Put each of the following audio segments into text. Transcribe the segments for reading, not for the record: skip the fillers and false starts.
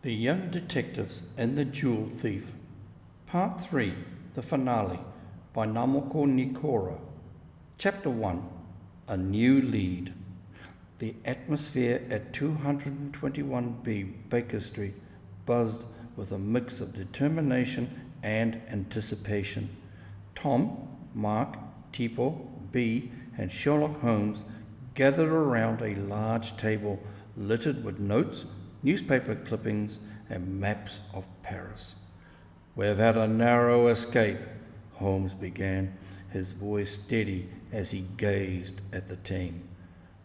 The Young Detectives and the Jewel Thief. Part 3, the finale, by Ngamoko Nikora. Chapter 1, a new lead. The atmosphere at 221B Baker Street buzzed with a mix of determination and anticipation. Tom, Mark, Tipo, B, and Sherlock Holmes gathered around a large table littered with notes, newspaper clippings, and maps of Paris. "We've had a narrow escape," Holmes began, his voice steady as he gazed at the team.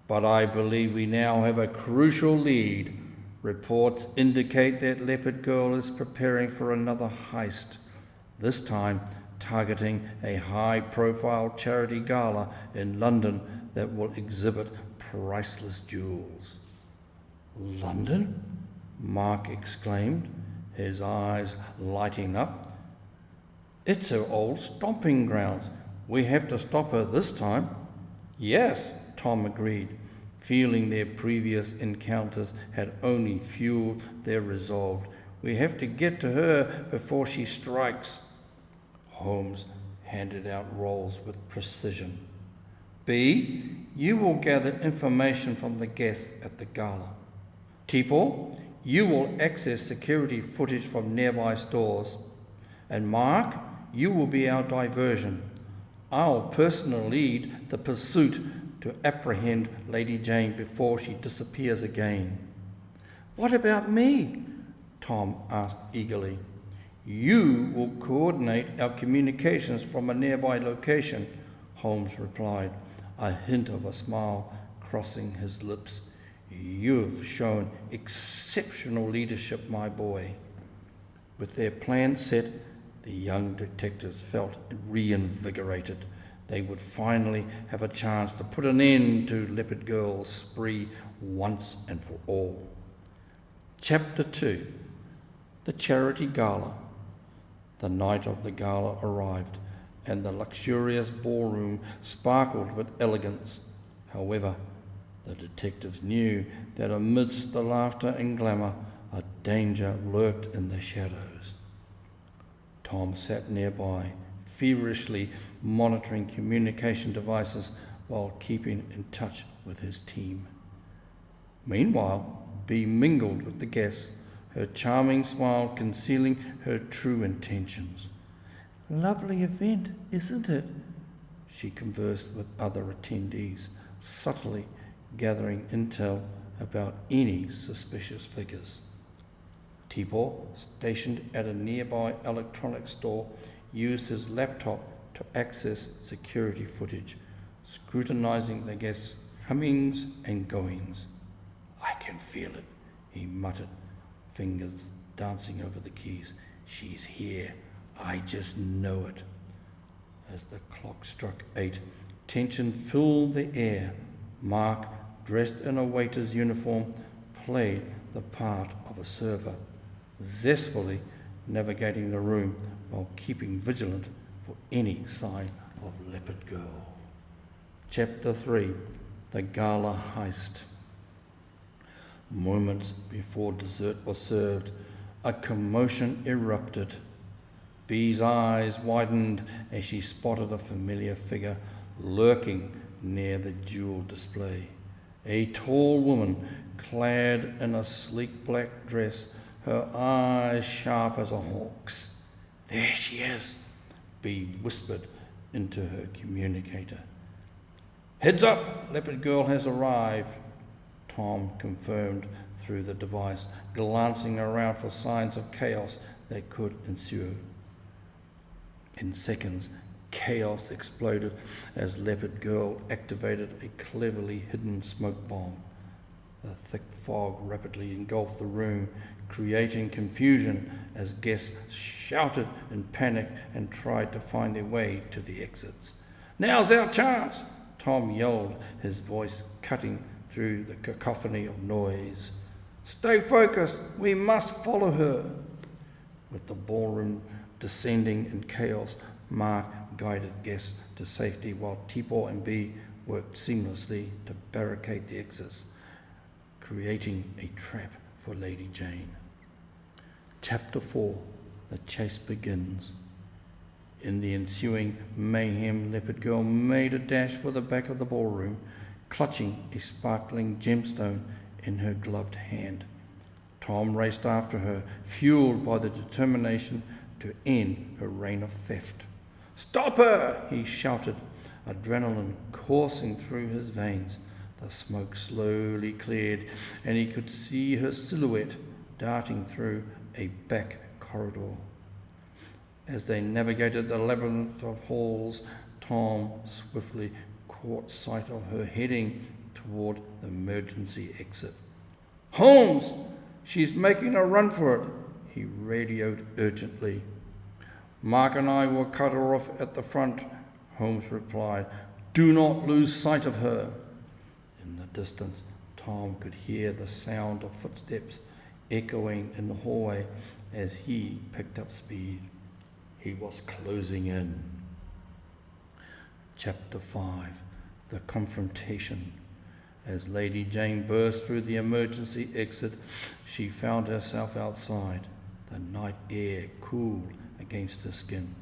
"But I believe we now have a crucial lead. Reports indicate that Leopard Girl is preparing for another heist, this time targeting a high-profile charity gala in London that will exhibit priceless jewels." "London?" Mark exclaimed, his eyes lighting up. "It's her old stomping grounds. We have to stop her this time." "Yes," Tom agreed, feeling their previous encounters had only fueled their resolve. "We have to get to her before she strikes." Holmes handed out roles with precision. "B, you will gather information from the guests at the gala. Tipo, you will access security footage from nearby stores. And Mark, you will be our diversion. I'll personally lead the pursuit to apprehend Lady Jane before she disappears again." "What about me?" Tom asked eagerly. "You will coordinate our communications from a nearby location," Holmes replied, a hint of a smile crossing his lips. "You've shown exceptional leadership, my boy." With their plan set, the young detectives felt reinvigorated. They would finally have a chance to put an end to Leopard Girl's spree once and for all. Chapter 2, the Charity Gala. The night of the gala arrived, and the luxurious ballroom sparkled with elegance. However, the detectives knew that amidst the laughter and glamour, a danger lurked in the shadows. Tom sat nearby, feverishly monitoring communication devices while keeping in touch with his team. Meanwhile, Bee mingled with the guests, her charming smile concealing her true intentions. "Lovely event, isn't it?" She conversed with other attendees, subtly gathering intel about any suspicious figures. Tipo, stationed at a nearby electronics store, used his laptop to access security footage, scrutinizing the guests' comings and goings. "I can feel it," he muttered, fingers dancing over the keys. "She's here. I just know it." As the clock struck 8, tension filled the air. Mark, dressed in a waiter's uniform, played the part of a server, zestfully navigating the room while keeping vigilant for any sign of Leopard Girl. Chapter 3, the Gala Heist. Moments before dessert was served, a commotion erupted. Bee's eyes widened as she spotted a familiar figure lurking near the jewel display. A tall woman, clad in a sleek black dress, her eyes sharp as a hawk's. "There she is," Bee whispered into her communicator. "Heads up, Leopard Girl has arrived," Tom confirmed through the device, glancing around for signs of chaos that could ensue. In seconds, chaos exploded as Leopard Girl activated a cleverly hidden smoke bomb. The thick fog rapidly engulfed the room, creating confusion as guests shouted in panic and tried to find their way to the exits. "Now's our chance!" Tom yelled, his voice cutting through the cacophony of noise. "Stay focused! We must follow her!" With the ballroom descending in chaos, Mark guided guests to safety while Tipo and Bee worked seamlessly to barricade the exits, creating a trap for Lady Jane. Chapter 4. The chase begins. In the ensuing mayhem, Leopard Girl made a dash for the back of the ballroom, clutching a sparkling gemstone in her gloved hand. Tom raced after her, fueled by the determination to end her reign of theft. "Stop her!" he shouted, adrenaline coursing through his veins. The smoke slowly cleared, and he could see her silhouette darting through a back corridor. As they navigated the labyrinth of halls, Tom swiftly caught sight of her heading toward the emergency exit. "Holmes! She's making a run for it!" he radioed urgently. "Mark and I will cut her off at the front," Holmes replied. "Do not lose sight of her." In the distance, Tom could hear the sound of footsteps echoing in the hallway as he picked up speed. He was closing in. Chapter 5. The Confrontation. As Lady Jane burst through the emergency exit, she found herself outside, the night air cool against her skin.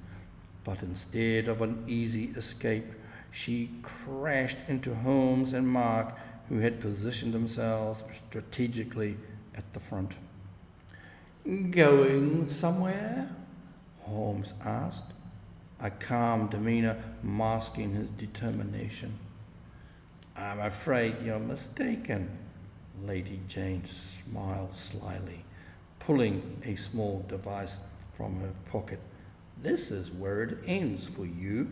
But instead of an easy escape, she crashed into Holmes and Mark, who had positioned themselves strategically at the front. "Going somewhere?" Holmes asked, a calm demeanour masking his determination. "I'm afraid you're mistaken." Lady Jane smiled slyly, pulling a small device from her pocket. "This is where it ends for you."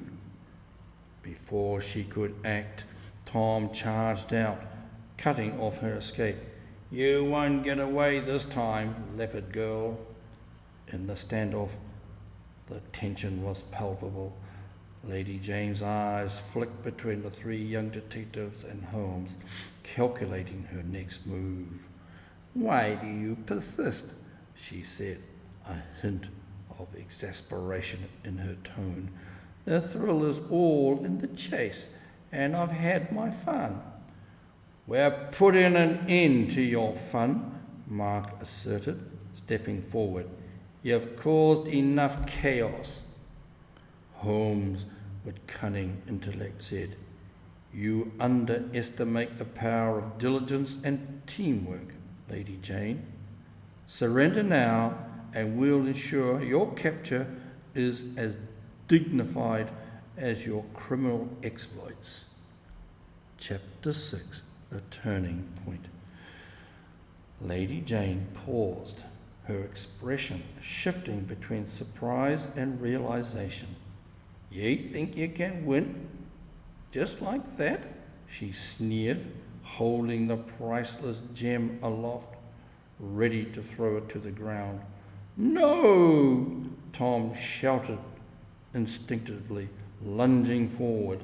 Before she could act, Tom charged out, cutting off her escape. "You won't get away this time, Leopard Girl." In the standoff, the tension was palpable. Lady Jane's eyes flicked between the three young detectives and Holmes, calculating her next move. "Why do you persist?" she said, a hint of exasperation in her tone. "The thrill is all in the chase, and I've had my fun." "We're putting an end to your fun," Mark asserted, stepping forward. "You've caused enough chaos." Holmes, with cunning intellect, said, "You underestimate the power of diligence and teamwork, Lady Jane. Surrender now, and we'll ensure your capture is as dignified as your criminal exploits." Chapter 6. The Turning Point. Lady Jane paused, her expression shifting between surprise and realization. "You think you can win? Just like that?" she sneered, holding the priceless gem aloft, ready to throw it to the ground. "No!" Tom shouted instinctively, lunging forward.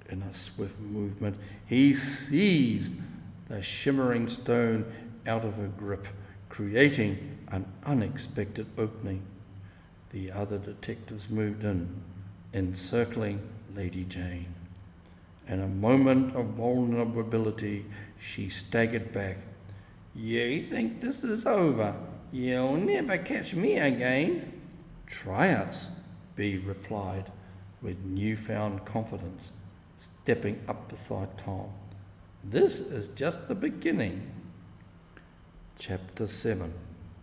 In a swift movement, he seized the shimmering stone out of her grip, creating an unexpected opening. The other detectives moved in, encircling Lady Jane. In a moment of vulnerability, she staggered back. "You think this is over? You'll never catch me again." "Try us," Bea replied with newfound confidence, stepping up beside Tom. "This is just the beginning." Chapter 7.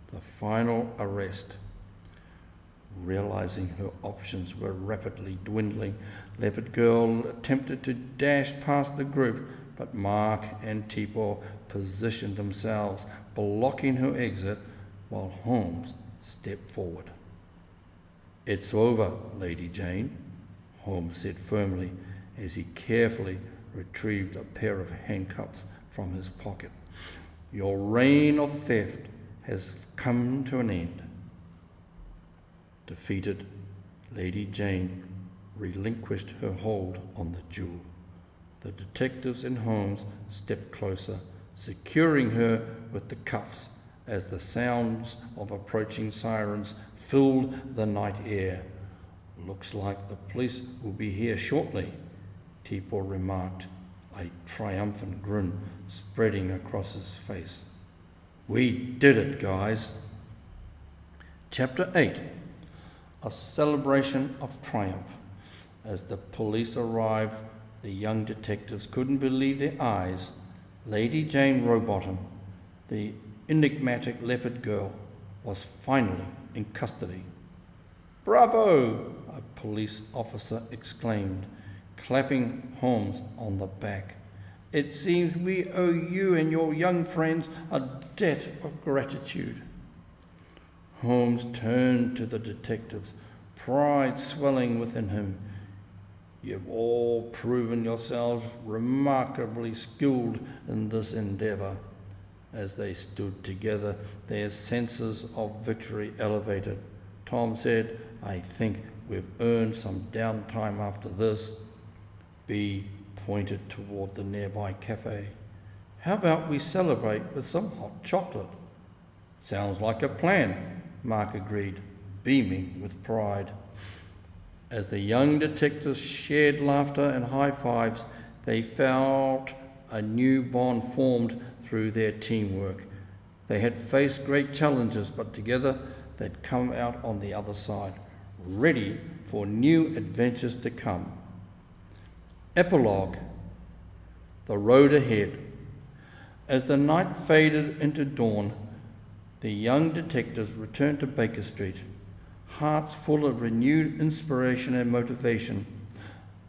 The Final Arrest. Realizing her options were rapidly dwindling, Leopard Girl attempted to dash past the group, but Mark and Tipo positioned themselves, blocking her exit, while Holmes stepped forward. "It's over, Lady Jane," Holmes said firmly, as he carefully retrieved a pair of handcuffs from his pocket. "Your reign of theft has come to an end." Defeated, Lady Jane relinquished her hold on the jewel. The detectives and Holmes stepped closer, securing her with the cuffs as the sounds of approaching sirens filled the night air. "Looks like the police will be here shortly," Tipo remarked, a triumphant grin spreading across his face. "We did it, guys." Chapter 8. A celebration of triumph. As the police arrived, the young detectives couldn't believe their eyes. Lady Jane Rowbottom, the enigmatic Leopard Girl, was finally in custody. "Bravo!" a police officer exclaimed, clapping Holmes on the back. "It seems we owe you and your young friends a debt of gratitude." Holmes turned to the detectives, pride swelling within him. "You've all proven yourselves remarkably skilled in this endeavour." As they stood together, their senses of victory elevated. Tom said, "I think we've earned some downtime after this." B pointed toward the nearby cafe. "How about we celebrate with some hot chocolate?" "Sounds like a plan," Mark agreed, beaming with pride. As the young detectives shared laughter and high-fives, they felt a new bond formed through their teamwork. They had faced great challenges, but together they'd come out on the other side, ready for new adventures to come. Epilogue. The road ahead. As the night faded into dawn, the young detectives returned to Baker Street, hearts full of renewed inspiration and motivation.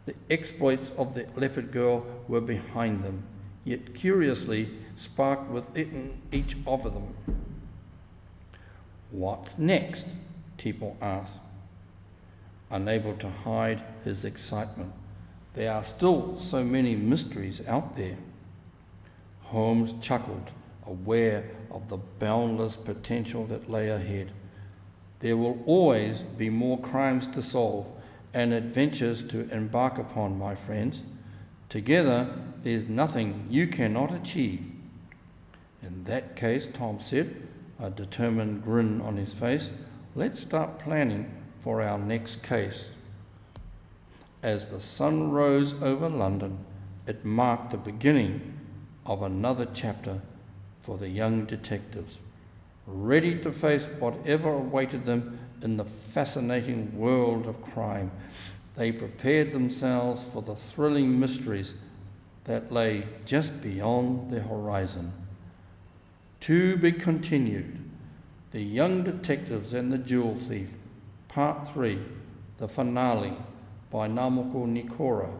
The exploits of the Leopard Girl were behind them, yet curiously sparked within each of them. "What's next?" Tipo asked, unable to hide his excitement. There are still so many mysteries out there. Holmes chuckled, aware of the boundless potential that lay ahead. There will always be more crimes to solve and adventures to embark upon, my friends. Together, there's nothing you cannot achieve. "In that case," Tom said, a determined grin on his face, "let's start planning for our next case." As the sun rose over London, it marked the beginning of another chapter for the young detectives. Ready to face whatever awaited them in the fascinating world of crime, they prepared themselves for the thrilling mysteries that lay just beyond the horizon. To be continued. The Young Detectives and the Jewel Thief, Part 3, the finale, by Ngamoko Nikora.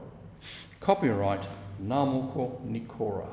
Copyright Ngamoko Nikora.